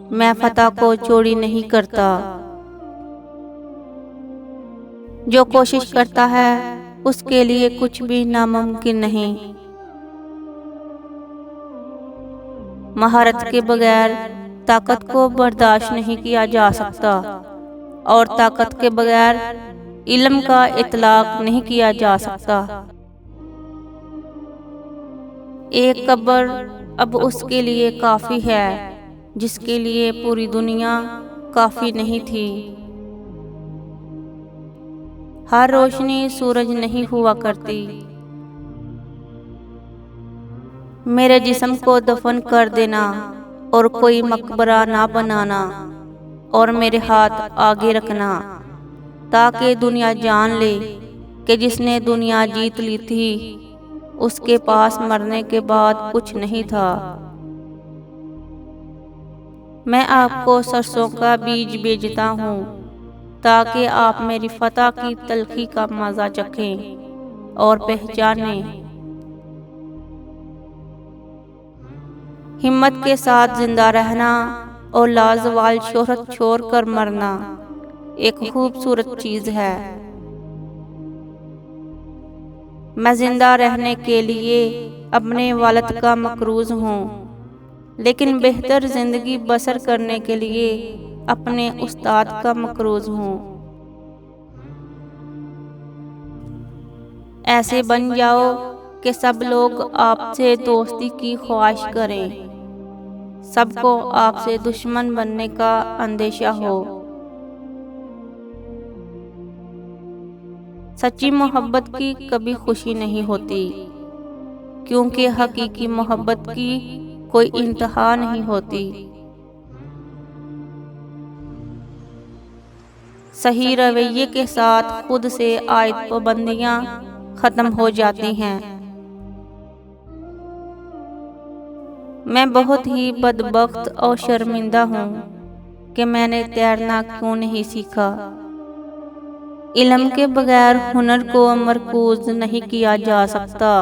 मैं फतह को चोरी नहीं करता। जो कोशिश करता है उसके लिए कुछ भी नामुमकिन नहीं। महारत के बगैर ताकत को बर्दाश्त नहीं किया जा सकता और ताकत के बगैर इल्म का इतलाक नहीं किया जा सकता। एक कब्र अब उसके लिए काफ़ी है जिसके लिए पूरी दुनिया काफ़ी नहीं थी। हर रोशनी सूरज नहीं हुआ करती। मेरे जिस्म को दफन कर देना और कोई मकबरा ना बनाना और मेरे हाथ आगे रखना ताकि दुनिया जान ले कि जिसने दुनिया जीत ली थी उसके पास मरने के बाद कुछ नहीं था। मैं आपको सरसों का बीज बेचता हूँ ताकि आप मेरी फतह की तलखी का मज़ा चखें और पहचानें। हिम्मत के साथ जिंदा रहना और लाजवाल शोहरत छोड़ कर मरना एक खूबसूरत चीज़ है। मैं जिंदा रहने के लिए अपने वालिद का मकरूज हूँ, लेकिन बेहतर जिंदगी बसर करने के लिए अपने उस्ताद का मकरूज हूँ। ऐसे बन जाओ कि सब लोग आपसे दोस्ती की ख्वाहिश करें, सबको आपसे दुश्मन बनने का अंदेशा हो। सच्ची मोहब्बत की कभी खुशी नहीं होती, क्योंकि हकीकी मोहब्बत की कोई इंतहा नहीं होती। सही रवैये के साथ खुद से आयत पाबंदियां खत्म हो जाती हैं। मैं बहुत ही बदबख्त और शर्मिंदा हूँ कि मैंने तैरना क्यों नहीं सीखा। इल्म के बगैर हुनर को मरकूज नहीं किया जा सकता।